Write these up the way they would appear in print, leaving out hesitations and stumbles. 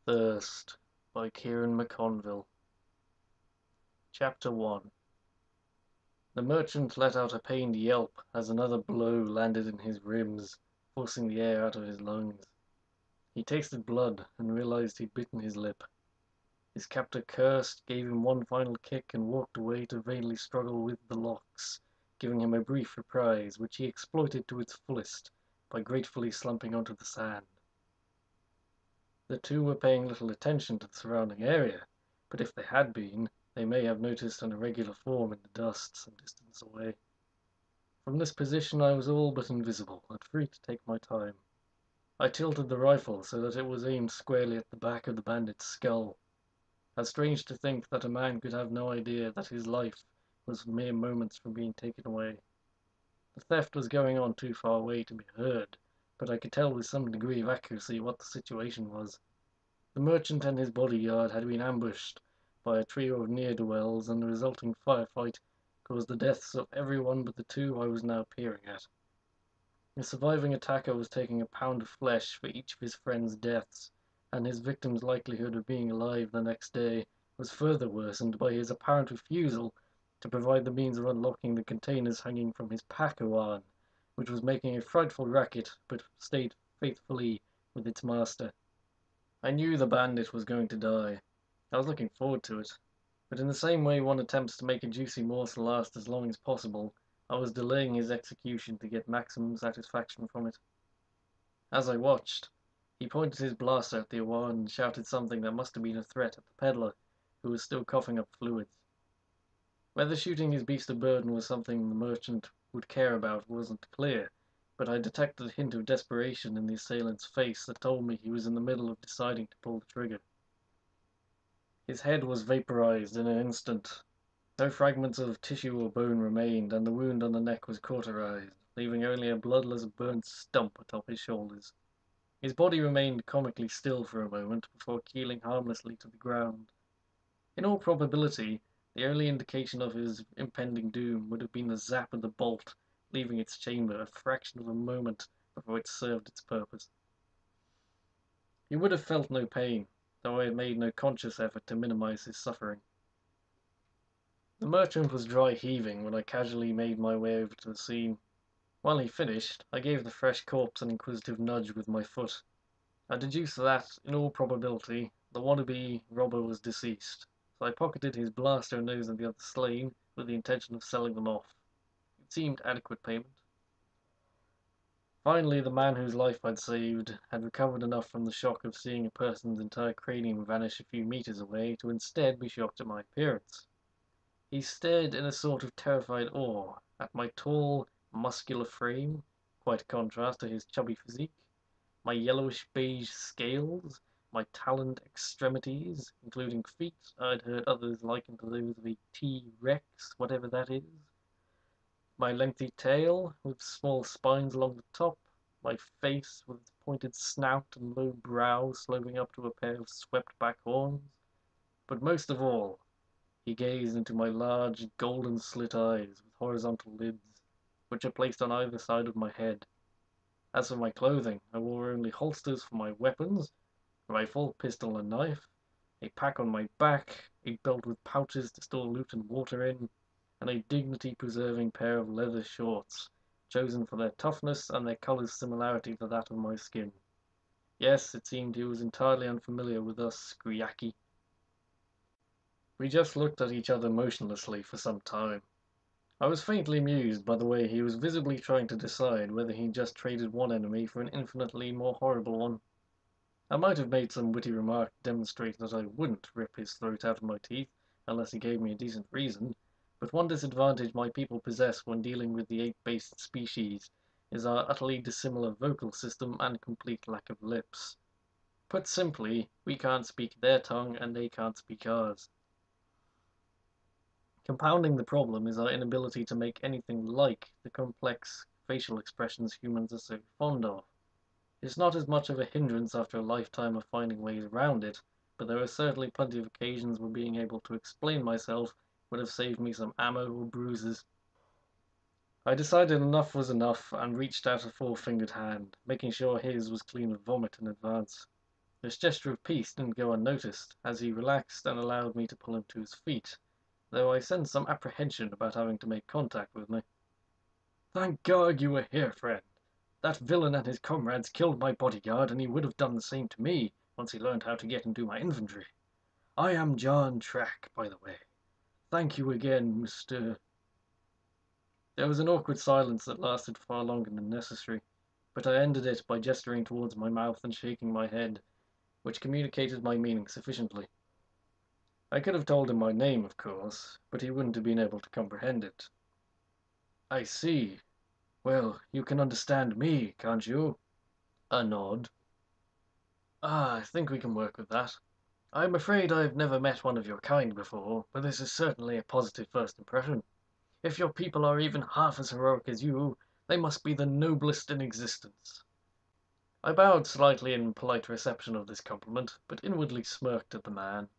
Thirst by Kieran McConville. Chapter 1. The merchant let out a pained yelp as another blow landed in his ribs, forcing the air out of his lungs. He tasted blood and realized he'd bitten his lip. His captor cursed, gave him one final kick, and walked away to vainly struggle with the locks, giving him a brief reprise, which he exploited to its fullest by gratefully slumping onto the sand. The two were paying little attention to the surrounding area, but if they had been, they may have noticed an irregular form in the dust some distance away. From this position I was all but invisible, and free to take my time. I tilted the rifle so that it was aimed squarely at the back of the bandit's skull. How strange to think that a man could have no idea that his life was mere moments from being taken away. The theft was going on too far away to be heard, but I could tell with some degree of accuracy what the situation was. The merchant and his bodyguard had been ambushed by a trio of ne'er-do-wells, and the resulting firefight caused the deaths of everyone but the two I was now peering at. The surviving attacker was taking a pound of flesh for each of his friends' deaths, and his victim's likelihood of being alive the next day was further worsened by his apparent refusal to provide the means of unlocking the containers hanging from his pack-awan, which was making a frightful racket but stayed faithfully with its master. I knew the bandit was going to die. I was looking forward to it, but in the same way one attempts to make a juicy morsel last as long as possible, I was delaying his execution to get maximum satisfaction from it. As I watched, he pointed his blaster at the awan and shouted something that must have been a threat at the peddler, who was still coughing up fluids. Whether shooting his beast of burden was something the merchant would care about wasn't clear, but I detected a hint of desperation in the assailant's face that told me he was in the middle of deciding to pull the trigger. His head was vaporized in an instant. No fragments of tissue or bone remained, and the wound on the neck was cauterized, leaving only a bloodless burnt stump atop his shoulders. His body remained comically still for a moment before keeling harmlessly to the ground. In all probability, the only indication of his impending doom would have been the zap of the bolt leaving its chamber a fraction of a moment before it served its purpose. He would have felt no pain, though I had made no conscious effort to minimize his suffering. The merchant was dry heaving when I casually made my way over to the scene. While he finished, I gave the fresh corpse an inquisitive nudge with my foot. I deduced that, in all probability, the wannabe robber was deceased, so I pocketed his blaster and those of the other slain with the intention of selling them off. It seemed adequate payment. Finally, the man whose life I'd saved had recovered enough from the shock of seeing a person's entire cranium vanish a few meters away to instead be shocked at my appearance. He stared in a sort of terrified awe at my tall, muscular frame, quite a contrast to his chubby physique, my yellowish-beige scales, my taloned extremities, including feet I'd heard others liken to those of a T-Rex, whatever that is, my lengthy tail, with small spines along the top, my face, with its pointed snout and low brow sloping up to a pair of swept-back horns. But most of all, he gazed into my large, golden-slit eyes with horizontal lids, which are placed on either side of my head. As for my clothing, I wore only holsters for my weapons, rifle, pistol, and knife, a pack on my back, a belt with pouches to store loot and water in, and a dignity-preserving pair of leather shorts, chosen for their toughness and their color's similarity to that of my skin. Yes, it seemed he was entirely unfamiliar with us Skriaki. We just looked at each other motionlessly for some time. I was faintly amused by the way he was visibly trying to decide whether he'd just traded one enemy for an infinitely more horrible one. I might have made some witty remark to demonstrate that I wouldn't rip his throat out of my teeth unless he gave me a decent reason, but one disadvantage my people possess when dealing with the ape-based species is our utterly dissimilar vocal system and complete lack of lips. Put simply, we can't speak their tongue and they can't speak ours. Compounding the problem is our inability to make anything like the complex facial expressions humans are so fond of. It's not as much of a hindrance after a lifetime of finding ways around it, but there are certainly plenty of occasions where being able to explain myself would have saved me some ammo or bruises. I decided enough was enough and reached out a four-fingered hand, making sure his was clean of vomit in advance. This gesture of peace didn't go unnoticed, as he relaxed and allowed me to pull him to his feet, though I sensed some apprehension about having to make contact with me. "Thank God you were here, friend. That villain and his comrades killed my bodyguard, and he would have done the same to me once he learned how to get into my inventory. I am John Track, by the way. Thank you again, Mr. There was an awkward silence that lasted far longer than necessary, but I ended it by gesturing towards my mouth and shaking my head, which communicated my meaning sufficiently. I could have told him my name, of course, but he wouldn't have been able to comprehend it. "I see. Well, you can understand me, can't you?" A nod. "Ah, I think we can work with that. I'm afraid I've never met one of your kind before, but this is certainly a positive first impression. If your people are even half as heroic as you, they must be the noblest in existence." I bowed slightly in polite reception of this compliment, but inwardly smirked at the man.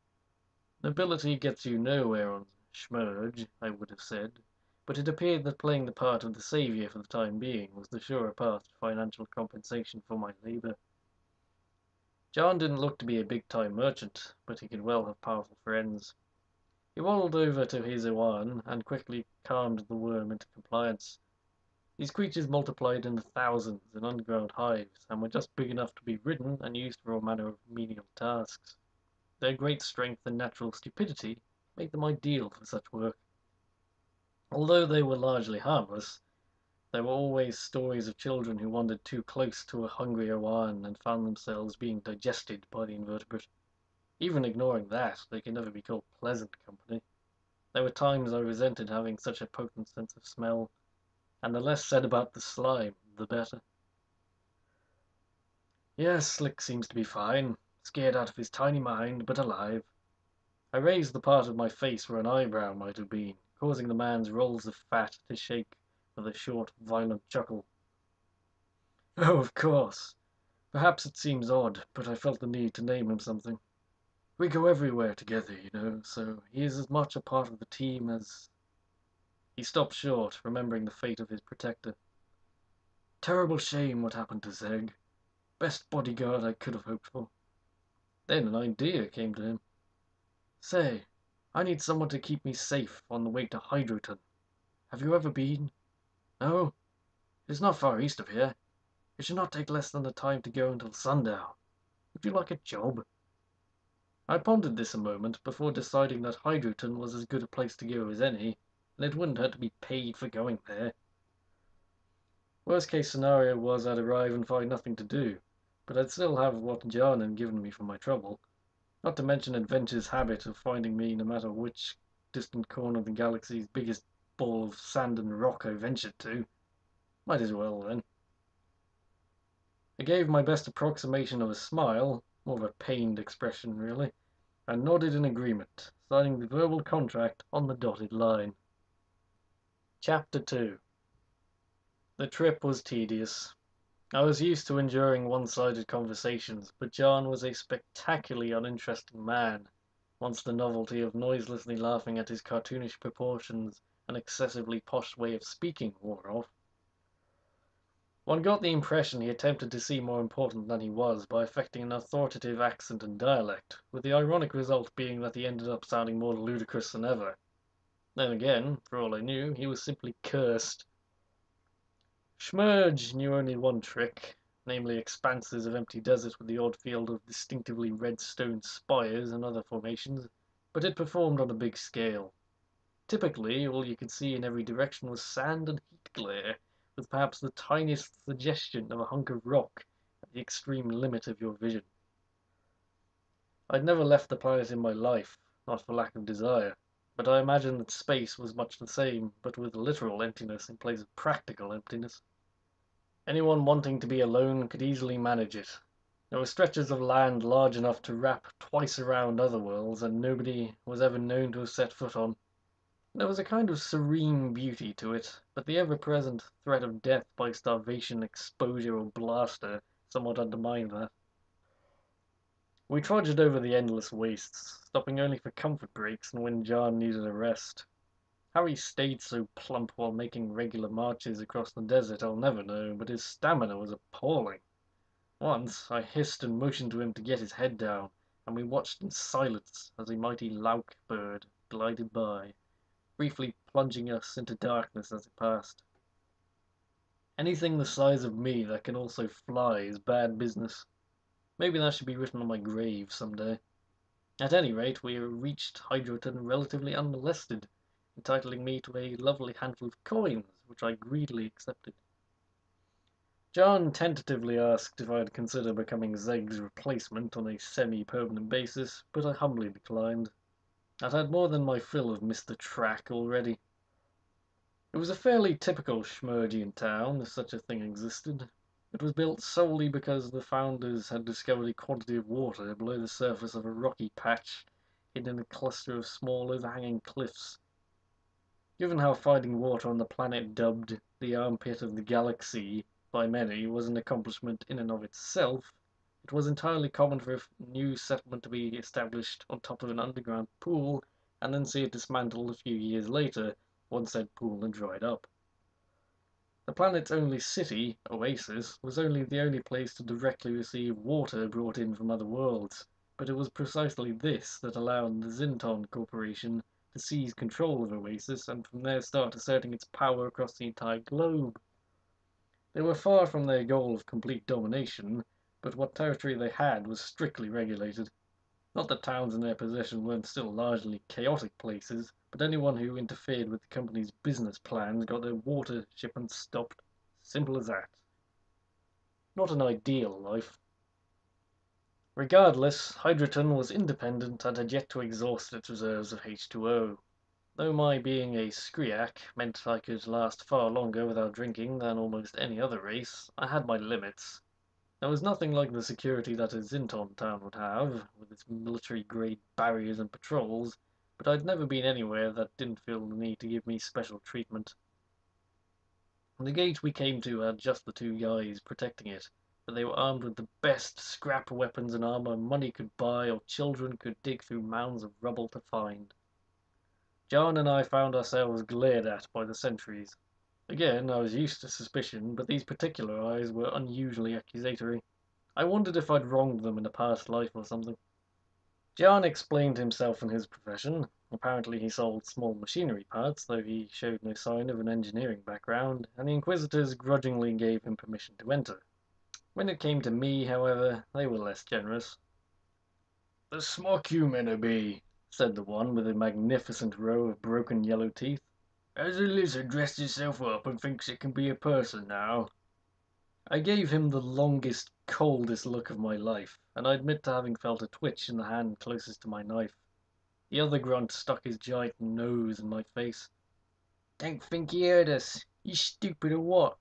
"Nobility gets you nowhere on Schmerge," I would have said, but it appeared that playing the part of the saviour for the time being was the surer path to financial compensation for my labour. John didn't look to be a big-time merchant, but he could well have powerful friends. He waddled over to his Iwan and quickly calmed the worm into compliance. These creatures multiplied in the thousands in underground hives, and were just big enough to be ridden and used for all manner of menial tasks. Their great strength and natural stupidity made them ideal for such work. Although they were largely harmless, there were always stories of children who wandered too close to a hungry Owan and found themselves being digested by the invertebrate. Even ignoring that, they could never be called pleasant company. There were times I resented having such a potent sense of smell, and the less said about the slime, the better. "Yes, Slick seems to be fine. Scared out of his tiny mind, but alive." I raised the part of my face where an eyebrow might have been, causing the man's rolls of fat to shake with a short, violent chuckle. "Oh, of course. Perhaps it seems odd, but I felt the need to name him something. We go everywhere together, you know, so he is as much a part of the team as—" He stopped short, remembering the fate of his protector. "Terrible shame what happened to Zeg. Best bodyguard I could have hoped for." Then an idea came to him. "Say, I need someone to keep me safe on the way to Hydroton. Have you ever been? No? It is not far east of here. It should not take less than the time to go until sundown. Would you like a job?" I pondered this a moment before deciding that Hydroton was as good a place to go as any, and it wouldn't hurt to be paid for going there. Worst case scenario was I'd arrive and find nothing to do, but I'd still have what John had given me for my trouble, not to mention Adventure's habit of finding me no matter which distant corner of the galaxy's biggest ball of sand and rock I ventured to. Might as well, then. I gave my best approximation of a smile, more of a pained expression, really, and nodded in agreement, signing the verbal contract on the dotted line. Chapter 2. The trip was tedious. I was used to enduring one-sided conversations, but John was a spectacularly uninteresting man, once the novelty of noiselessly laughing at his cartoonish proportions and excessively posh way of speaking wore off. One got the impression he attempted to seem more important than he was by affecting an authoritative accent and dialect, with the ironic result being that he ended up sounding more ludicrous than ever. Then again, for all I knew, he was simply cursed. Schmerge knew only one trick, namely expanses of empty desert with the odd field of distinctively red stone spires and other formations, but it performed on a big scale. Typically, all you could see in every direction was sand and heat glare, with perhaps the tiniest suggestion of a hunk of rock at the extreme limit of your vision. I'd never left the planet in my life, not for lack of desire, but I imagined that space was much the same, but with literal emptiness in place of practical emptiness. Anyone wanting to be alone could easily manage it. There were stretches of land large enough to wrap twice around other worlds, and nobody was ever known to have set foot on. There was a kind of serene beauty to it, but the ever-present threat of death by starvation, exposure, or blaster somewhat undermined that. We trudged over the endless wastes, stopping only for comfort breaks and when John needed a rest. How he stayed so plump while making regular marches across the desert I'll never know, but his stamina was appalling. Once I hissed and motioned to him to get his head down, and we watched in silence as a mighty louk bird glided by, briefly plunging us into darkness as it passed. Anything the size of me that can also fly is bad business. Maybe that should be written on my grave some day. At any rate, we reached Hydroton relatively unmolested, entitling me to a lovely handful of coins, which I greedily accepted. John tentatively asked if I'd consider becoming Zeg's replacement on a semi-permanent basis, but I humbly declined. I'd had more than my fill of Mr. Track already. It was a fairly typical Schmergian town, if such a thing existed. It was built solely because the founders had discovered a quantity of water below the surface of a rocky patch hidden in a cluster of small overhanging cliffs. Given how finding water on the planet dubbed the armpit of the galaxy by many was an accomplishment in and of itself, it was entirely common for a new settlement to be established on top of an underground pool and then see it dismantled a few years later once said pool had dried up. The planet's only city, Oasis, was only the only place to directly receive water brought in from other worlds, but it was precisely this that allowed the Zinton Corporation to seize control of Oasis and from there start asserting its power across the entire globe. They were far from their goal of complete domination, but what territory they had was strictly regulated. Not that towns in their possession weren't still largely chaotic places, but anyone who interfered with the company's business plans got their water shipments stopped. Simple as that. Not an ideal life. Regardless, Hydroton was independent and had yet to exhaust its reserves of H2O. Though my being a Skriak meant I could last far longer without drinking than almost any other race, I had my limits. There was nothing like the security that a Zinton town would have, with its military-grade barriers and patrols, but I'd never been anywhere that didn't feel the need to give me special treatment. The gate we came to had just the two guys protecting it, but they were armed with the best scrap weapons and armor money could buy or children could dig through mounds of rubble to find. John and I found ourselves glared at by the sentries. Again, I was used to suspicion, but these particular eyes were unusually accusatory. I wondered if I'd wronged them in a past life or something. John explained himself and his profession. Apparently he sold small machinery parts, though he showed no sign of an engineering background, and the Inquisitors grudgingly gave him permission to enter. When it came to me, however, they were less generous. "The smock you men be," said the one with a magnificent row of broken yellow teeth. "Has a lizard dressed itself up and thinks it can be a person now?" I gave him the longest, coldest look of my life, and I admit to having felt a twitch in the hand closest to my knife. The other grunt stuck his giant nose in my face. "Don't think he heard us. You stupid or what?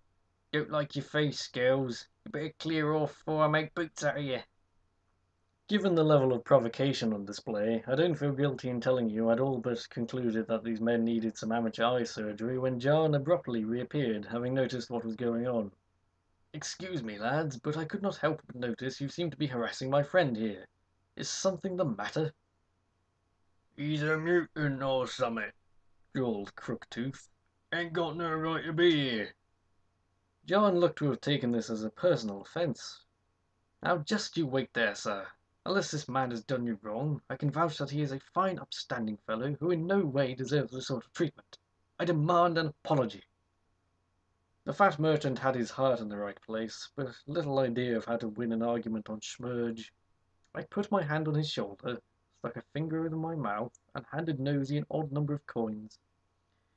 Don't like your face, girls. You better clear off before I make boots out of you." Given the level of provocation on display, I don't feel guilty in telling you I'd all but concluded that these men needed some amateur eye surgery when John abruptly reappeared, having noticed what was going on. "Excuse me, lads, but I could not help but notice you seem to be harassing my friend here. Is something the matter?" "He's a mutant or summit," drawled Crooktooth. "Ain't got no right to be here." John looked to have taken this as a personal offence. "Now just you wait there, sir. Unless this man has done you wrong, I can vouch that he is a fine upstanding fellow who in no way deserves this sort of treatment. I demand an apology." The fat merchant had his heart in the right place, but little idea of how to win an argument on Schmerge. I put my hand on his shoulder, stuck a finger in my mouth, and handed Nosy an odd number of coins.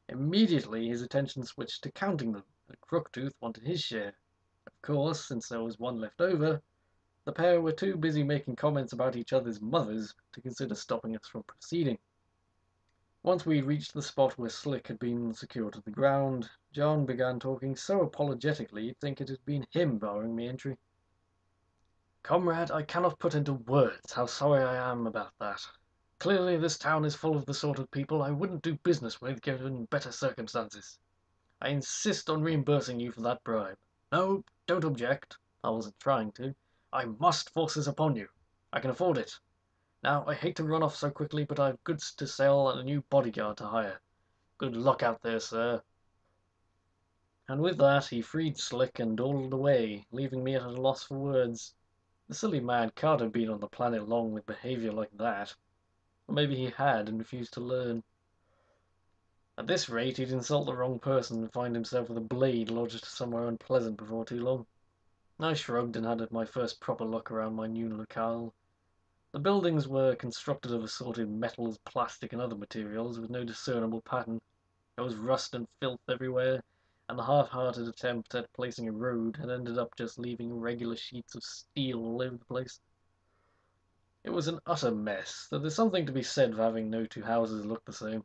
Immediately his attention switched to counting them, and Crooktooth wanted his share. Of course, since there was one left over, the pair were too busy making comments about each other's mothers to consider stopping us from proceeding. Once we reached the spot where Slick had been secured to the ground, John began talking so apologetically you'd think it had been him barring me entry. "Comrade, I cannot put into words how sorry I am about that. Clearly this town is full of the sort of people I wouldn't do business with given better circumstances. I insist on reimbursing you for that bribe. No, don't object. I wasn't trying to. I must force this upon you. I can afford it. Now, I hate to run off so quickly, but I've goods to sell and a new bodyguard to hire. Good luck out there, sir." And with that he freed Slick and dawdled away, leaving me at a loss for words. The silly man can't have been on the planet long with behavior like that. Or maybe he had and refused to learn. At this rate, he'd insult the wrong person and find himself with a blade lodged somewhere unpleasant before too long. I shrugged and had my first proper look around my new locale. The buildings were constructed of assorted metals, plastic, and other materials, with no discernible pattern. There was rust and filth everywhere, and the half-hearted attempt at placing a road had ended up just leaving regular sheets of steel all over the place. It was an utter mess, though there's something to be said for having no two houses look the same.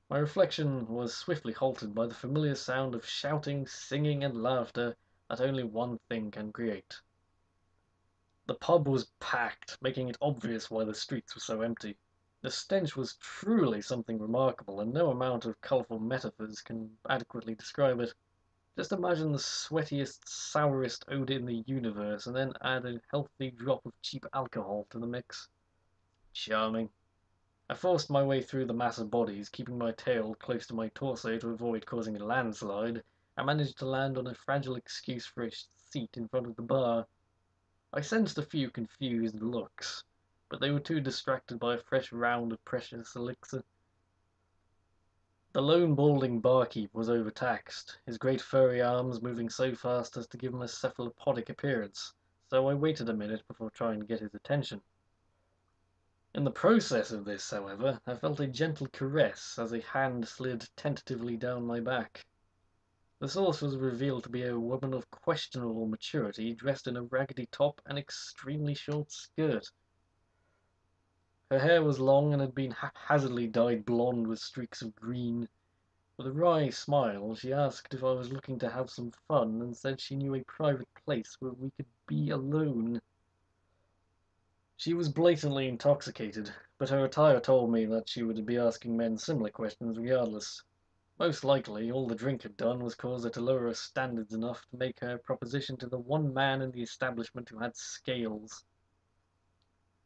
My reflection was swiftly halted by the familiar sound of shouting, singing, and laughter that only one thing can create. The pub was packed, making it obvious why the streets were so empty. The stench was truly something remarkable, and no amount of colourful metaphors can adequately describe it. Just imagine the sweatiest, sourest odour in the universe, and then add a healthy drop of cheap alcohol to the mix. Charming. I forced my way through the mass of bodies, keeping my tail close to my torso to avoid causing a landslide. I managed to land on a fragile excuse for a seat in front of the bar. I sensed a few confused looks, but they were too distracted by a fresh round of precious elixir. The lone balding barkeep was overtaxed, his great furry arms moving so fast as to give him a cephalopodic appearance, so I waited a minute before trying to get his attention. In the process of this, however, I felt a gentle caress as a hand slid tentatively down my back. The source was revealed to be a woman of questionable maturity, dressed in a raggedy top and extremely short skirt. Her hair was long and had been haphazardly dyed blonde with streaks of green. With a wry smile, she asked if I was looking to have some fun and said she knew a private place where we could be alone. She was blatantly intoxicated, but her attire told me that she would be asking men similar questions regardless. Most likely, all the drink had done was cause her to lower her standards enough to make her proposition to the one man in the establishment who had scales.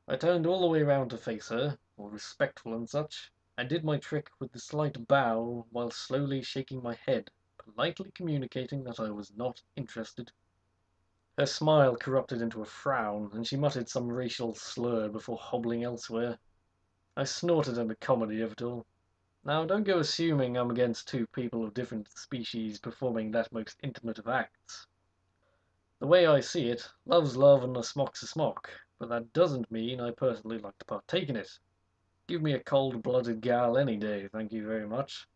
I turned all the way round to face her, all respectful and such, and did my trick with the slight bow while slowly shaking my head, politely communicating that I was not interested. Her smile corrupted into a frown, and she muttered some racial slur before hobbling elsewhere. I snorted at the comedy of it all. Now, don't go assuming I'm against two people of different species performing that most intimate of acts. The way I see it, love's love and a smock's a smock, but that doesn't mean I personally like to partake in it. Give me a cold-blooded gal any day, thank you very much.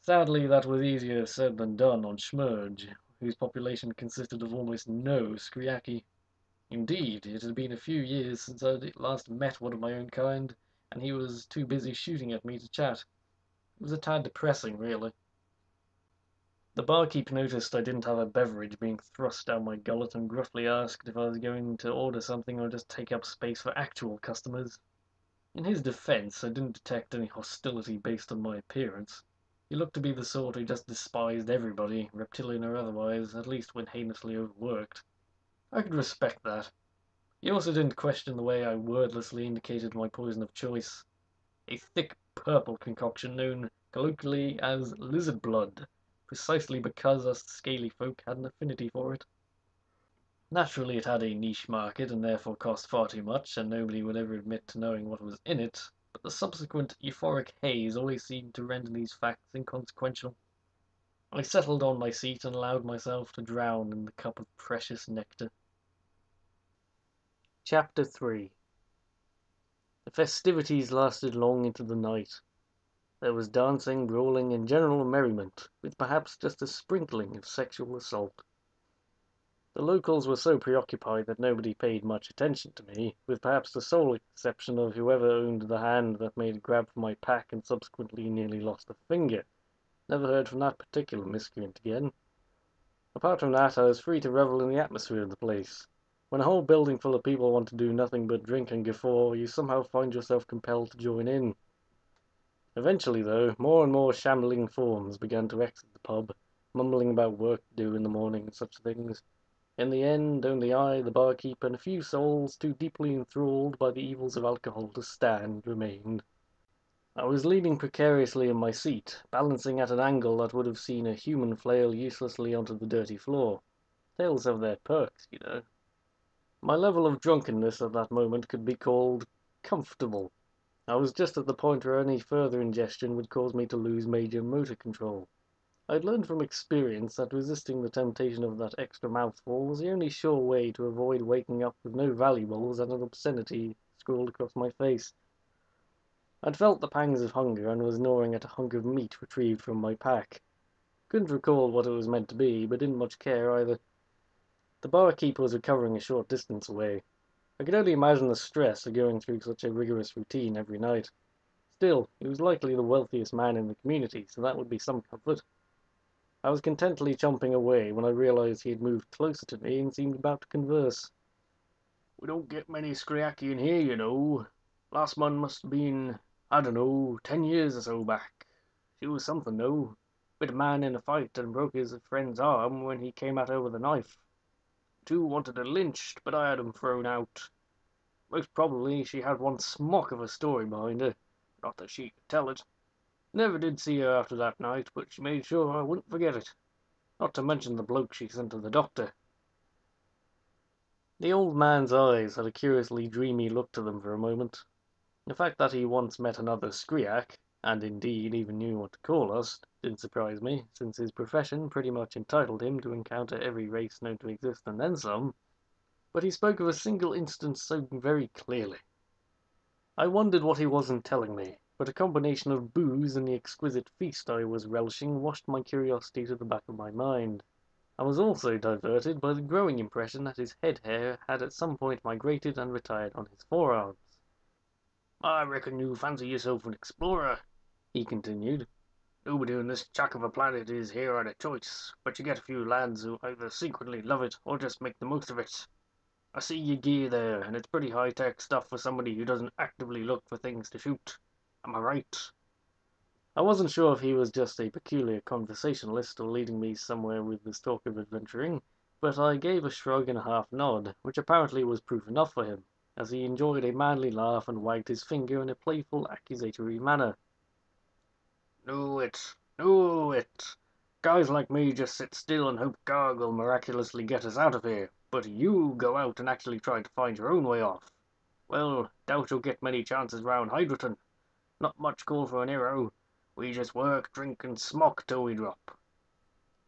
Sadly, that was easier said than done on Schmerge, whose population consisted of almost no Skriaki. Indeed, it had been a few years since I'd last met one of my own kind, and he was too busy shooting at me to chat. It was a tad depressing, really. The barkeep noticed I didn't have a beverage being thrust down my gullet and gruffly asked if I was going to order something or just take up space for actual customers. In his defense, I didn't detect any hostility based on my appearance. He looked to be the sort who just despised everybody, reptilian or otherwise, at least when heinously overworked. I could respect that. He also didn't question the way I wordlessly indicated my poison of choice. A thick purple concoction known colloquially as lizard blood, precisely because us scaly folk had an affinity for it. Naturally, it had a niche market and therefore cost far too much, and nobody would ever admit to knowing what was in it, but the subsequent euphoric haze always seemed to render these facts inconsequential. I settled on my seat and allowed myself to drown in the cup of precious nectar. Chapter 3. The festivities lasted long into the night. There was dancing, brawling, and general merriment, with perhaps just a sprinkling of sexual assault. The locals were so preoccupied that nobody paid much attention to me, with perhaps the sole exception of whoever owned the hand that made a grab for my pack and subsequently nearly lost a finger. Never heard from that particular miscreant again. Apart from that, I was free to revel in the atmosphere of the place. When a whole building full of people want to do nothing but drink and guffaw, you somehow find yourself compelled to join in. Eventually, though, more and more shambling forms began to exit the pub, mumbling about work to do in the morning and such things. In the end, only I, the barkeep, and a few souls too deeply enthralled by the evils of alcohol to stand remained. I was leaning precariously in my seat, balancing at an angle that would have seen a human flail uselessly onto the dirty floor. Tales have their perks, you know. My level of drunkenness at that moment could be called comfortable. I was just at the point where any further ingestion would cause me to lose major motor control. I'd learned from experience that resisting the temptation of that extra mouthful was the only sure way to avoid waking up with no valuables and an obscenity scrawled across my face. I'd felt the pangs of hunger and was gnawing at a hunk of meat retrieved from my pack. Couldn't recall what it was meant to be, but didn't much care either. The barkeep was recovering a short distance away. I could only imagine the stress of going through such a rigorous routine every night. Still, he was likely the wealthiest man in the community, so that would be some comfort. I was contentedly chomping away when I realized he had moved closer to me and seemed about to converse. "We don't get many Skriaki in here, you know. Last one must have been, I dunno, 10 years or so back. She was something, though. Bit a man in a fight and broke his friend's arm when he came at her with a knife. Two wanted her lynched, but I had 'em thrown out. Most probably she had one smock of a story behind her. Not that she could tell it. Never did see her after that night, but she made sure I wouldn't forget it. Not to mention the bloke she sent to the doctor." The old man's eyes had a curiously dreamy look to them for a moment. The fact that he once met another Skriak, and indeed even knew what to call us, didn't surprise me, since his profession pretty much entitled him to encounter every race known to exist and then some, but he spoke of a single instance so very clearly. I wondered what he wasn't telling me, but a combination of booze and the exquisite feast I was relishing washed my curiosity to the back of my mind. I was also diverted by the growing impression that his head hair had at some point migrated and retired on his forearms. "I reckon you fancy yourself an explorer," he continued. "Nobody on this chuck of a planet is here at a choice, but you get a few lads who either secretly love it or just make the most of it. I see your gear there, and it's pretty high-tech stuff for somebody who doesn't actively look for things to shoot. Am I right?" I wasn't sure if he was just a peculiar conversationalist or leading me somewhere with this talk of adventuring, but I gave a shrug and a half nod, which apparently was proof enough for him, as he enjoyed a manly laugh and wagged his finger in a playful, accusatory manner. "Knew it, knew it. Guys like me just sit still and hope God will miraculously get us out of here, but you go out and actually try to find your own way off. Well, doubt you'll get many chances round Hydroton. Not much call for an hero. We just work, drink, and smoke till we drop.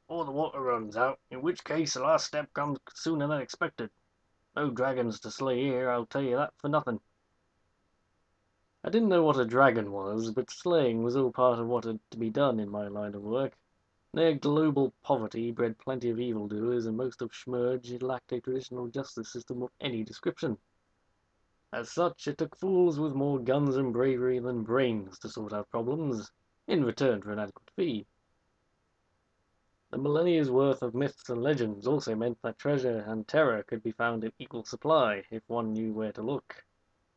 Or the water runs out, in which case the last step comes sooner than expected. No dragons to slay here, I'll tell you that for nothing." I didn't know what a dragon was, but slaying was all part of what had to be done in my line of work. Near global poverty bred plenty of evildoers, and most of Schmerge lacked a traditional justice system of any description. As such, it took fools with more guns and bravery than brains to sort out problems, in return for an adequate fee. The millennia's worth of myths and legends also meant that treasure and terror could be found in equal supply, if one knew where to look.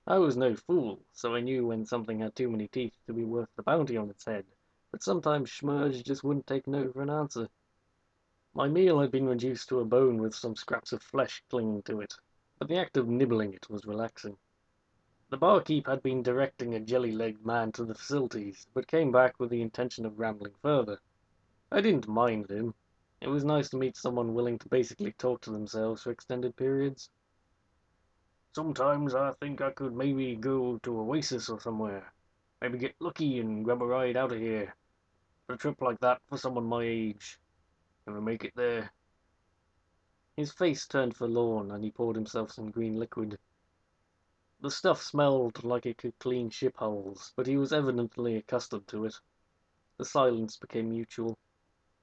I was no fool, so I knew when something had too many teeth to be worth the bounty on its head, but sometimes Schmerge just wouldn't take no for an answer. My meal had been reduced to a bone with some scraps of flesh clinging to it, but the act of nibbling it was relaxing. The barkeep had been directing a jelly-legged man to the facilities, but came back with the intention of rambling further. I didn't mind him. It was nice to meet someone willing to basically talk to themselves for extended periods. "Sometimes I think I could maybe go to Oasis or somewhere. Maybe get lucky and grab a ride out of here. For a trip like that for someone my age. Never make it there." His face turned forlorn, and he poured himself some green liquid. The stuff smelled like it could clean ship hulls, but he was evidently accustomed to it. The silence became mutual.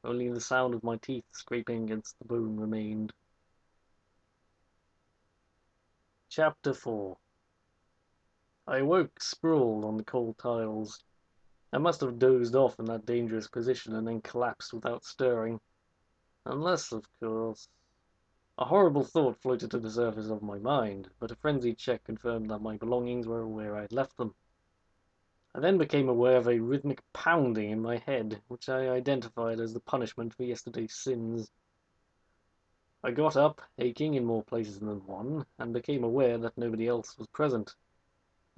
Only the sound of my teeth scraping against the bone remained. Chapter 4. I awoke sprawled on the cold tiles. I must have dozed off in that dangerous position and then collapsed without stirring. Unless, of course... A horrible thought floated to the surface of my mind, but a frenzied check confirmed that my belongings were where I had left them. I then became aware of a rhythmic pounding in my head, which I identified as the punishment for yesterday's sins. I got up, aching in more places than one, and became aware that nobody else was present.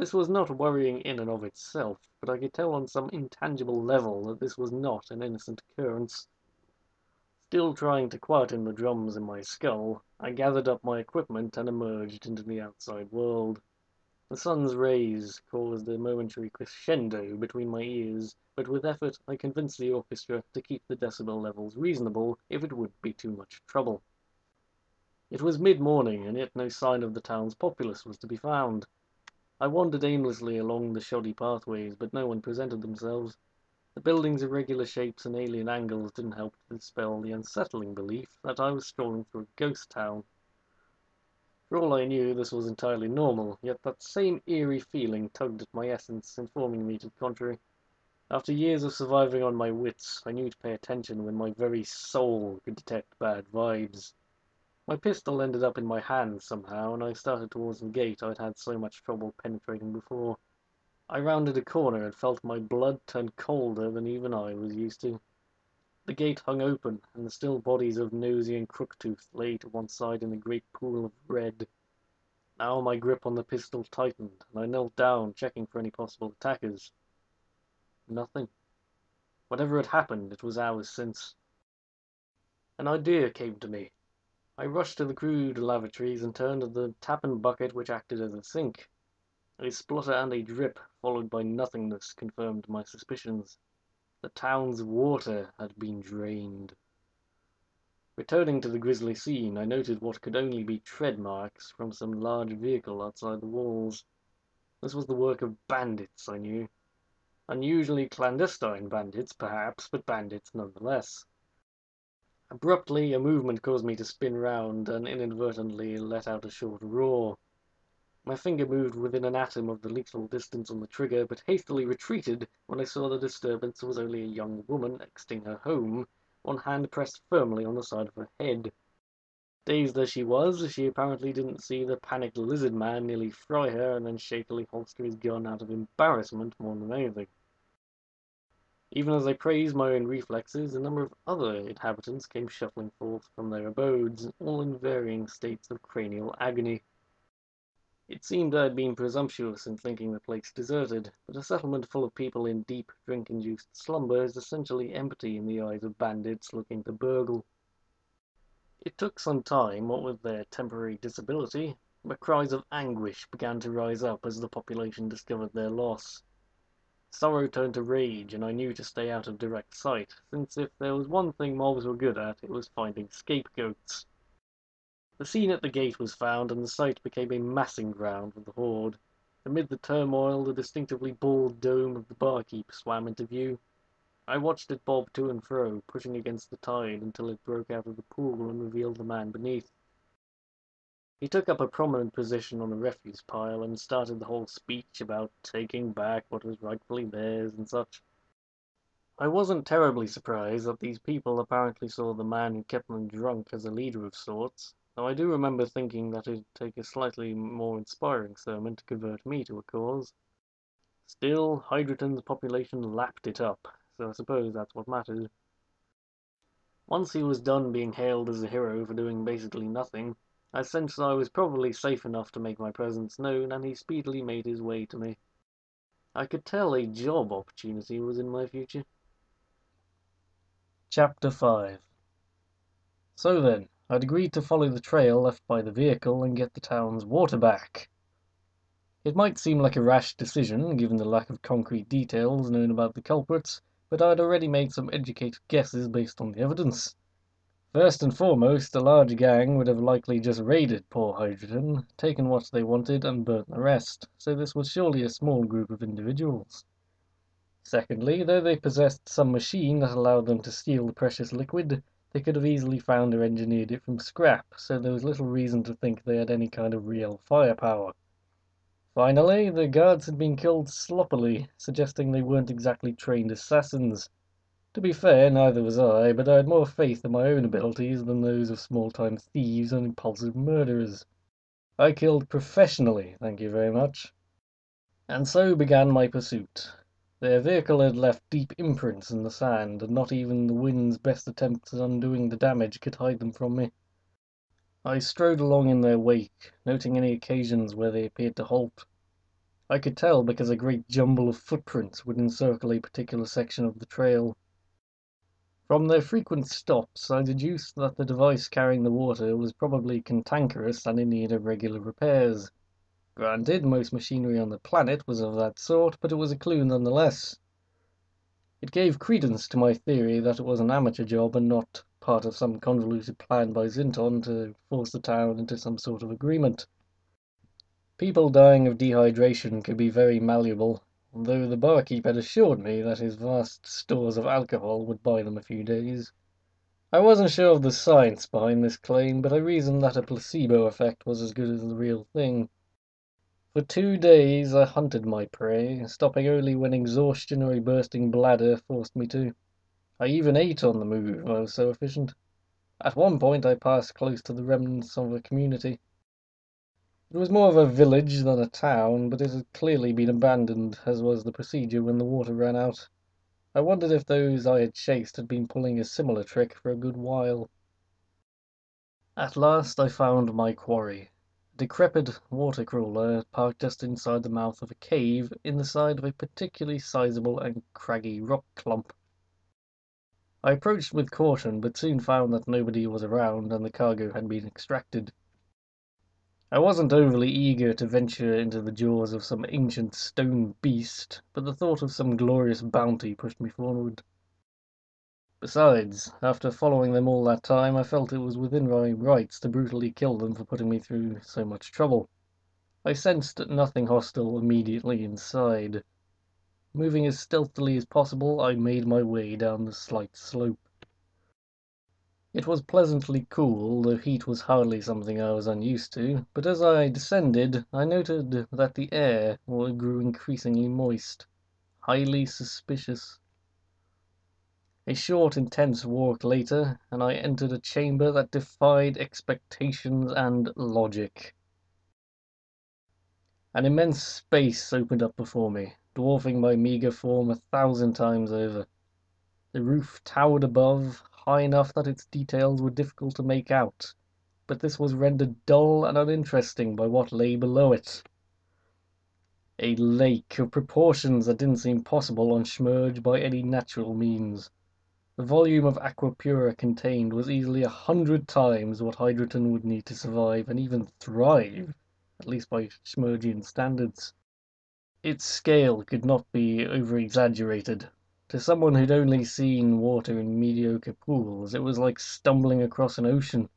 This was not worrying in and of itself, but I could tell on some intangible level that this was not an innocent occurrence. Still trying to quieten the drums in my skull, I gathered up my equipment and emerged into the outside world. The sun's rays caused a momentary crescendo between my ears, but with effort I convinced the orchestra to keep the decibel levels reasonable if it would be too much trouble. It was mid-morning, and yet no sign of the town's populace was to be found. I wandered aimlessly along the shoddy pathways, but no one presented themselves. The buildings' irregular shapes and alien angles didn't help to dispel the unsettling belief that I was strolling through a ghost town. For all I knew, this was entirely normal, yet that same eerie feeling tugged at my essence, informing me to the contrary. After years of surviving on my wits, I knew to pay attention when my very soul could detect bad vibes. My pistol ended up in my hand somehow, and I started towards the gate I'd had so much trouble penetrating before. I rounded a corner and felt my blood turn colder than even I was used to. The gate hung open, and the still bodies of Nosy and Crooktooth lay to one side in a great pool of red. Now my grip on the pistol tightened, and I knelt down, checking for any possible attackers. Nothing. Whatever had happened, it was hours since. An idea came to me. I rushed to the crude lavatories and turned to the tap and bucket which acted as a sink. A splutter and a drip, followed by nothingness, confirmed my suspicions. The town's water had been drained. Returning to the grisly scene, I noted what could only be tread marks from some large vehicle outside the walls. This was the work of bandits, I knew. Unusually clandestine bandits, perhaps, but bandits nonetheless. Abruptly, a movement caused me to spin round and inadvertently let out a short roar. My finger moved within an atom of the lethal distance on the trigger, but hastily retreated when I saw the disturbance was only a young woman exiting her home, one hand pressed firmly on the side of her head. Dazed as she was, she apparently didn't see the panicked lizard man nearly fry her and then shakily holster his gun out of embarrassment more than anything. Even as I praised my own reflexes, a number of other inhabitants came shuffling forth from their abodes, all in varying states of cranial agony. It seemed I had been presumptuous in thinking the place deserted, but a settlement full of people in deep, drink-induced slumber is essentially empty in the eyes of bandits looking to burgle. It took some time, what with their temporary disability, but cries of anguish began to rise up as the population discovered their loss. Sorrow turned to rage, and I knew to stay out of direct sight, since if there was one thing mobs were good at, it was finding scapegoats. The scene at the gate was found, and the site became a massing ground for the horde. Amid the turmoil, the distinctively bald dome of the barkeep swam into view. I watched it bob to and fro, pushing against the tide until it broke out of the pool and revealed the man beneath. He took up a prominent position on the refuse pile and started the whole speech about taking back what was rightfully theirs and such. I wasn't terribly surprised that these people apparently saw the man who kept them drunk as a leader of sorts, though I do remember thinking that it'd take a slightly more inspiring sermon to convert me to a cause. Still, Hydroton's population lapped it up, so I suppose that's what mattered. Once he was done being hailed as a hero for doing basically nothing, I sensed I was probably safe enough to make my presence known, and he speedily made his way to me. I could tell a job opportunity was in my future. Chapter 5. So then, I'd agreed to follow the trail left by the vehicle and get the town's water back. It might seem like a rash decision, given the lack of concrete details known about the culprits, but I'd already made some educated guesses based on the evidence. First and foremost, a large gang would have likely just raided poor Hydroton, taken what they wanted, and burnt the rest, so this was surely a small group of individuals. Secondly, though they possessed some machine that allowed them to steal the precious liquid, they could have easily found or engineered it from scrap, so there was little reason to think they had any kind of real firepower. Finally, the guards had been killed sloppily, suggesting they weren't exactly trained assassins. To be fair, neither was I, but I had more faith in my own abilities than those of small-time thieves and impulsive murderers. I killed professionally, thank you very much. And so began my pursuit. Their vehicle had left deep imprints in the sand, and not even the wind's best attempts at undoing the damage could hide them from me. I strode along in their wake, noting any occasions where they appeared to halt. I could tell because a great jumble of footprints would encircle a particular section of the trail. From their frequent stops, I deduced that the device carrying the water was probably cantankerous and in need of regular repairs. Granted, most machinery on the planet was of that sort, but it was a clue nonetheless. It gave credence to my theory that it was an amateur job and not part of some convoluted plan by Zinton to force the town into some sort of agreement. People dying of dehydration could be very malleable, though the barkeep had assured me that his vast stores of alcohol would buy them a few days. I wasn't sure of the science behind this claim, but I reasoned that a placebo effect was as good as the real thing. For 2 days I hunted my prey, stopping only when exhaustion or a bursting bladder forced me to. I even ate on the move, I was so efficient. At one point I passed close to the remnants of a community. It was more of a village than a town, but it had clearly been abandoned, as was the procedure when the water ran out. I wondered if those I had chased had been pulling a similar trick for a good while. At last I found my quarry. A decrepit water crawler parked just inside the mouth of a cave in the side of a particularly sizable and craggy rock clump. I approached with caution, but soon found that nobody was around and the cargo had been extracted. I wasn't overly eager to venture into the jaws of some ancient stone beast, but the thought of some glorious bounty pushed me forward. Besides, after following them all that time, I felt it was within my rights to brutally kill them for putting me through so much trouble. I sensed nothing hostile immediately inside. Moving as stealthily as possible, I made my way down the slight slope. It was pleasantly cool, though heat was hardly something I was unused to, but as I descended, I noted that the air grew increasingly moist. Highly suspicious. A short, intense walk later, and I entered a chamber that defied expectations and logic. An immense space opened up before me, dwarfing my meagre form 1,000 times over. The roof towered above, high enough that its details were difficult to make out, but this was rendered dull and uninteresting by what lay below it. A lake of proportions that didn't seem possible on Schmerge by any natural means. The volume of aqua pura contained was easily 100 times what hydrogen would need to survive and even thrive, at least by Schmergian standards. Its scale could not be over-exaggerated. To someone who'd only seen water in mediocre pools, it was like stumbling across an ocean.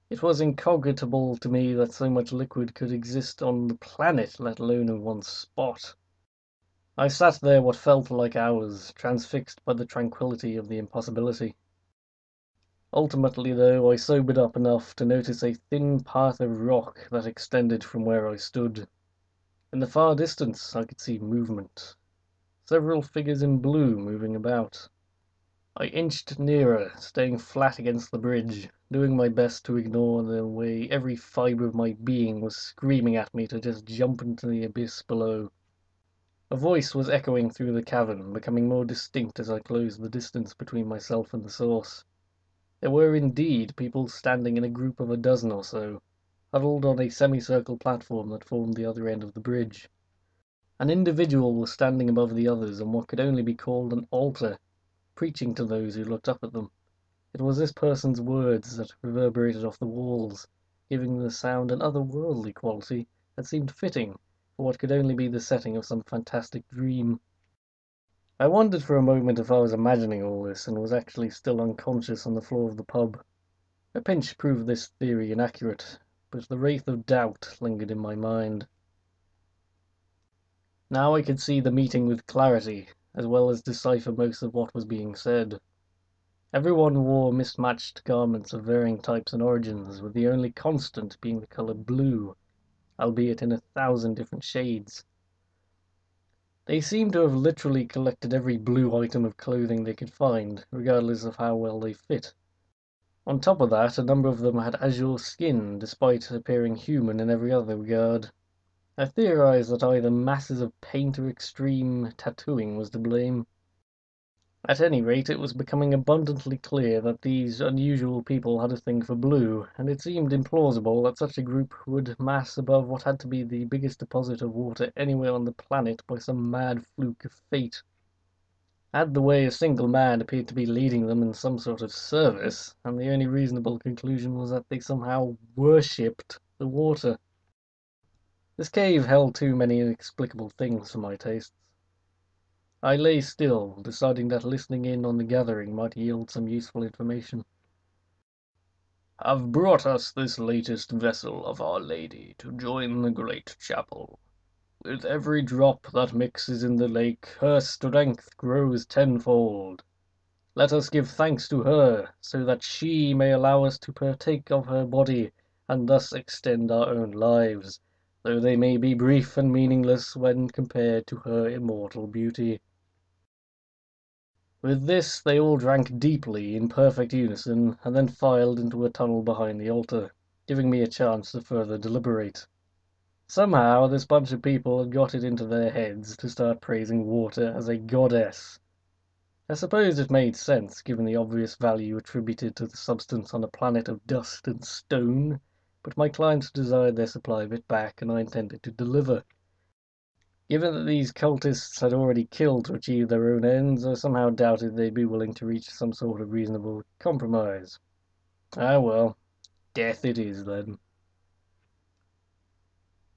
It was incogitable to me that so much liquid could exist on the planet, let alone in one spot. I sat there what felt like hours, transfixed by the tranquility of the impossibility. Ultimately, though, I sobered up enough to notice a thin path of rock that extended from where I stood. In the far distance I could see movement. Several figures in blue moving about. I inched nearer, staying flat against the bridge, doing my best to ignore the way every fibre of my being was screaming at me to just jump into the abyss below. A voice was echoing through the cavern, becoming more distinct as I closed the distance between myself and the source. There were indeed people standing in a group of a dozen or so, huddled on a semicircle platform that formed the other end of the bridge. An individual was standing above the others on what could only be called an altar, preaching to those who looked up at them. It was this person's words that reverberated off the walls, giving the sound an otherworldly quality that seemed fitting for what could only be the setting of some fantastic dream. I wondered for a moment if I was imagining all this and was actually still unconscious on the floor of the pub. A pinch proved this theory inaccurate, but the wraith of doubt lingered in my mind. Now I could see the meeting with clarity, as well as decipher most of what was being said. Everyone wore mismatched garments of varying types and origins, with the only constant being the color blue, albeit in 1,000 different shades. They seemed to have literally collected every blue item of clothing they could find, regardless of how well they fit. On top of that, a number of them had azure skin, despite appearing human in every other regard. I theorized that either masses of paint or extreme tattooing was to blame. At any rate, it was becoming abundantly clear that these unusual people had a thing for blue, and it seemed implausible that such a group would mass above what had to be the biggest deposit of water anywhere on the planet by some mad fluke of fate. Had the way a single man appeared to be leading them in some sort of service, and the only reasonable conclusion was that they somehow worshipped the water. This cave held too many inexplicable things for my tastes. I lay still, deciding that listening in on the gathering might yield some useful information. "Have brought us this latest vessel of Our Lady to join the great chapel. With every drop that mixes in the lake, her strength grows tenfold. Let us give thanks to her, so that she may allow us to partake of her body, and thus extend our own lives, though they may be brief and meaningless when compared to her immortal beauty." With this they all drank deeply in perfect unison, and then filed into a tunnel behind the altar, giving me a chance to further deliberate. Somehow this bunch of people had got it into their heads to start praising water as a goddess. I suppose it made sense, given the obvious value attributed to the substance on a planet of dust and stone, but my clients desired their supply of it back, and I intended to deliver. Given that these cultists had already killed to achieve their own ends, I somehow doubted they'd be willing to reach some sort of reasonable compromise. Ah well, death it is then.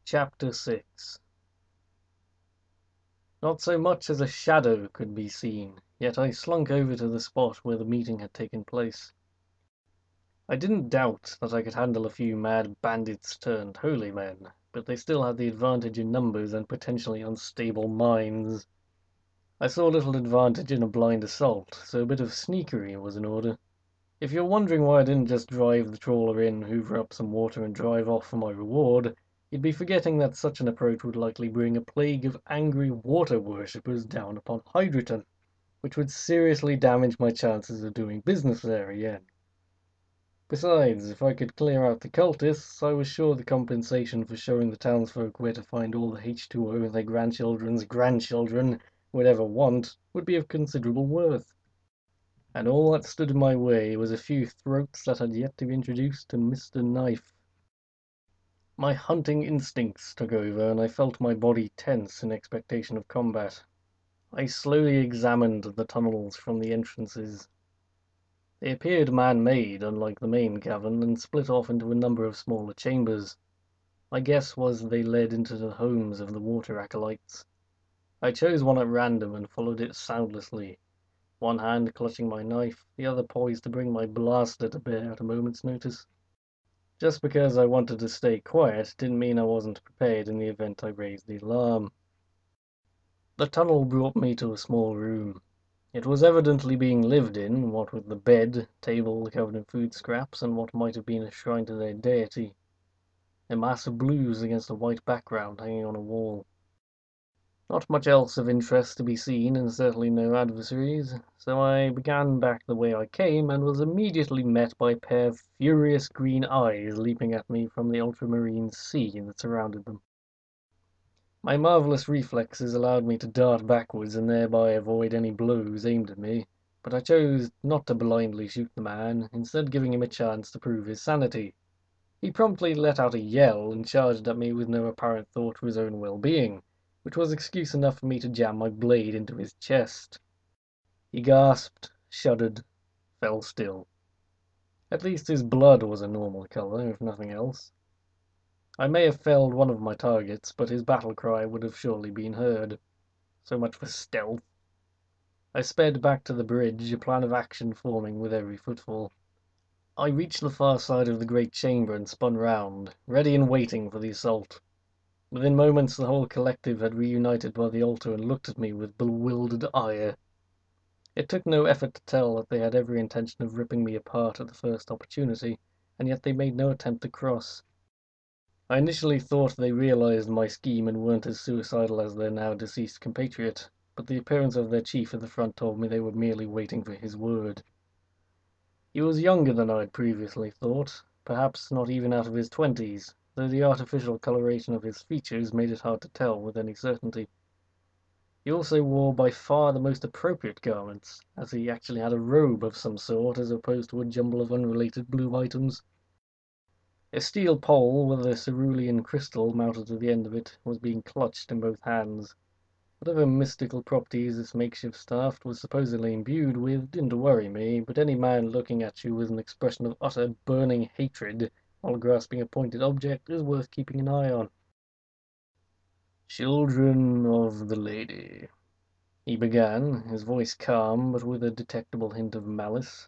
Chapter 6. Not so much as a shadow could be seen, yet I slunk over to the spot where the meeting had taken place. I didn't doubt that I could handle a few mad bandits turned holy men, but they still had the advantage in numbers and potentially unstable minds. I saw little advantage in a blind assault, so a bit of sneakery was in order. If you're wondering why I didn't just drive the trawler in, hoover up some water, and drive off for my reward, you'd be forgetting that such an approach would likely bring a plague of angry water worshippers down upon Hydroton, which would seriously damage my chances of doing business there again. Besides, if I could clear out the cultists, I was sure the compensation for showing the townsfolk where to find all the H2O their grandchildren's grandchildren would ever want would be of considerable worth. And all that stood in my way was a few throats that had yet to be introduced to Mr. Knife. My hunting instincts took over, and I felt my body tense in expectation of combat. I slowly examined the tunnels from the entrances. They appeared man-made, unlike the main cavern, and split off into a number of smaller chambers. My guess was they led into the homes of the water acolytes. I chose one at random and followed it soundlessly, one hand clutching my knife, the other poised to bring my blaster to bear at a moment's notice. Just because I wanted to stay quiet didn't mean I wasn't prepared in the event I raised the alarm. The tunnel brought me to a small room. It was evidently being lived in, what with the bed, table covered in food scraps, and what might have been a shrine to their deity. A mass of blues against a white background hanging on a wall. Not much else of interest to be seen, and certainly no adversaries, so I began back the way I came, and was immediately met by a pair of furious green eyes leaping at me from the ultramarine sea that surrounded them. My marvelous reflexes allowed me to dart backwards and thereby avoid any blows aimed at me, but I chose not to blindly shoot the man, instead giving him a chance to prove his sanity. He promptly let out a yell and charged at me with no apparent thought for his own well-being, which was excuse enough for me to jam my blade into his chest. He gasped, shuddered, fell still. At least his blood was a normal color, if nothing else. I may have felled one of my targets, but his battle cry would have surely been heard. So much for stealth. I sped back to the bridge, a plan of action forming with every footfall. I reached the far side of the great chamber and spun round, ready and waiting for the assault. Within moments the whole collective had reunited by the altar and looked at me with bewildered ire. It took no effort to tell that they had every intention of ripping me apart at the first opportunity, and yet they made no attempt to cross. I initially thought they realized my scheme and weren't as suicidal as their now deceased compatriot, but the appearance of their chief at the front told me they were merely waiting for his word. He was younger than I had previously thought, perhaps not even out of his 20s, though the artificial coloration of his features made it hard to tell with any certainty. He also wore by far the most appropriate garments, as he actually had a robe of some sort as opposed to a jumble of unrelated blue items. A steel pole with a cerulean crystal mounted to the end of it was being clutched in both hands. Whatever mystical properties this makeshift staff was supposedly imbued with didn't worry me, but any man looking at you with an expression of utter burning hatred while grasping a pointed object is worth keeping an eye on. "Children of the lady," he began, his voice calm but with a detectable hint of malice.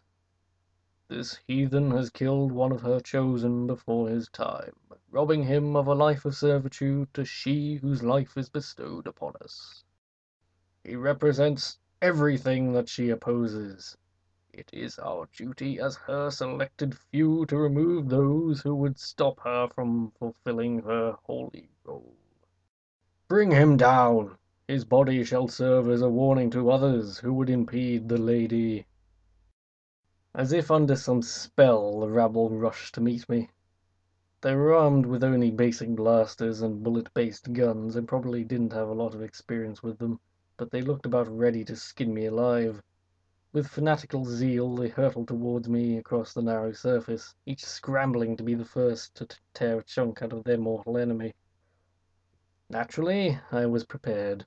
"This heathen has killed one of her chosen before his time, robbing him of a life of servitude to she whose life is bestowed upon us. He represents everything that she opposes. It is our duty as her selected few to remove those who would stop her from fulfilling her holy role. Bring him down. His body shall serve as a warning to others who would impede the lady." As if under some spell, the rabble rushed to meet me. They were armed with only basic blasters and bullet-based guns and probably didn't have a lot of experience with them, but they looked about ready to skin me alive. With fanatical zeal they hurtled towards me across the narrow surface, each scrambling to be the first to tear a chunk out of their mortal enemy. Naturally, I was prepared.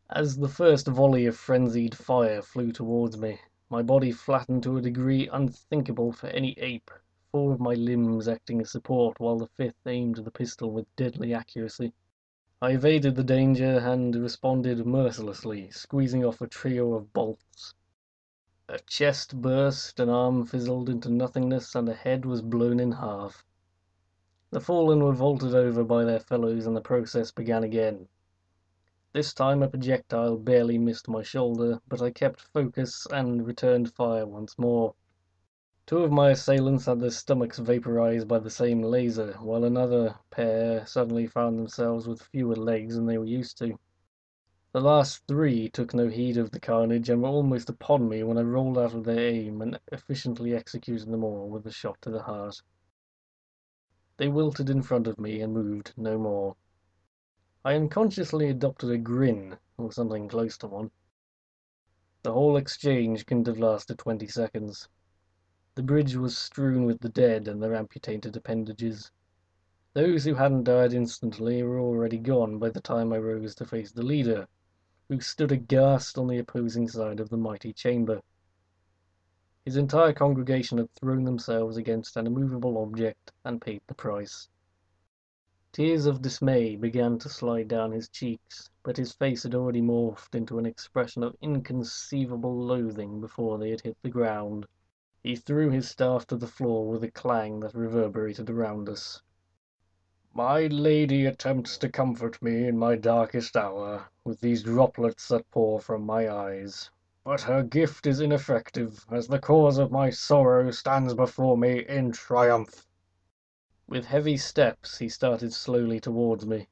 As the first volley of frenzied fire flew towards me, my body flattened to a degree unthinkable for any ape, four of my limbs acting as support while the fifth aimed the pistol with deadly accuracy. I evaded the danger and responded mercilessly, squeezing off a trio of bolts. A chest burst, an arm fizzled into nothingness, and a head was blown in half. The fallen were vaulted over by their fellows, and the process began again. This time a projectile barely missed my shoulder, but I kept focus and returned fire once more. Two of my assailants had their stomachs vaporized by the same laser, while another pair suddenly found themselves with fewer legs than they were used to. The last three took no heed of the carnage and were almost upon me when I rolled out of their aim and efficiently executed them all with a shot to the heart. They wilted in front of me and moved no more. I unconsciously adopted a grin, or something close to one. The whole exchange couldn't have lasted 20 seconds. The bridge was strewn with the dead and their amputated appendages. Those who hadn't died instantly were already gone by the time I rose to face the leader, who stood aghast on the opposing side of the mighty chamber. His entire congregation had thrown themselves against an immovable object and paid the price. Tears of dismay began to slide down his cheeks, but his face had already morphed into an expression of inconceivable loathing before they had hit the ground. He threw his staff to the floor with a clang that reverberated around us. "My lady attempts to comfort me in my darkest hour with these droplets that pour from my eyes, but her gift is ineffective, as the cause of my sorrow stands before me in triumph." With heavy steps he started slowly towards me.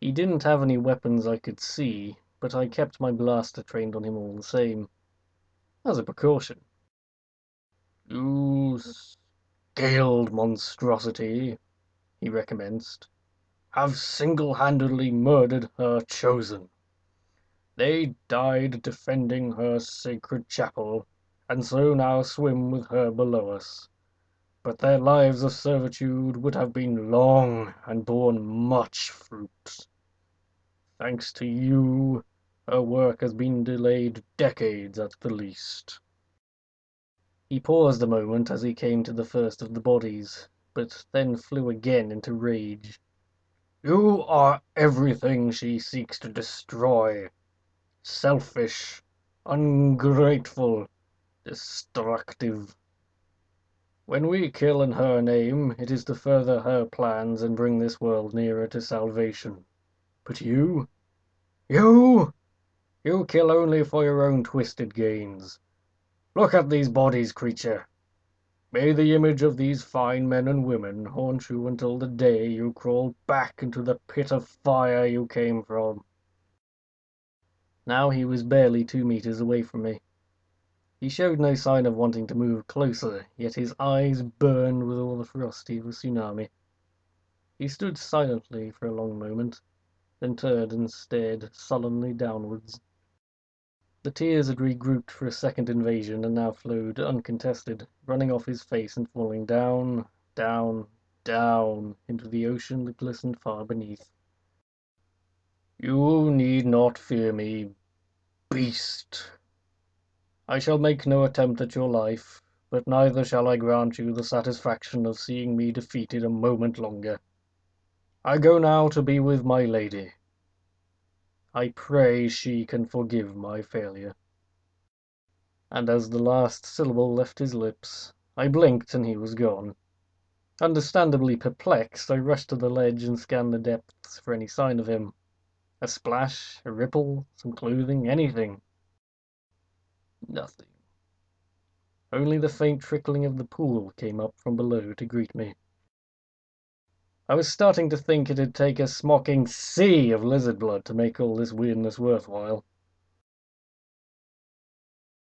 He didn't have any weapons I could see, but I kept my blaster trained on him all the same, as a precaution. "You scaled monstrosity," he recommenced, "have single-handedly murdered her chosen. They died defending her sacred chapel, and so now swim with her below us. But their lives of servitude would have been long and borne much fruit. Thanks to you, her work has been delayed decades at the least." He paused a moment as he came to the first of the bodies, but then flew again into rage. "You are everything she seeks to destroy. Selfish, ungrateful, destructive. When we kill in her name, it is to further her plans and bring this world nearer to salvation. But you kill only for your own twisted gains. Look at these bodies, creature. May the image of these fine men and women haunt you until the day you crawl back into the pit of fire you came from." Now he was barely 2 meters away from me. He showed no sign of wanting to move closer, yet his eyes burned with all the ferocity of a tsunami. He stood silently for a long moment, then turned and stared sullenly downwards. The tears had regrouped for a second invasion and now flowed uncontested, running off his face and falling down, down, down into the ocean that glistened far beneath. "You need not fear me, beast. I shall make no attempt at your life, but neither shall I grant you the satisfaction of seeing me defeated a moment longer. I go now to be with my lady. I pray she can forgive my failure." And as the last syllable left his lips, I blinked and he was gone. Understandably perplexed, I rushed to the ledge and scanned the depths for any sign of him. A splash, a ripple, some clothing, anything. Nothing. Only the faint trickling of the pool came up from below to greet me. I was starting to think it'd take a smocking sea of lizard blood to make all this weirdness worthwhile.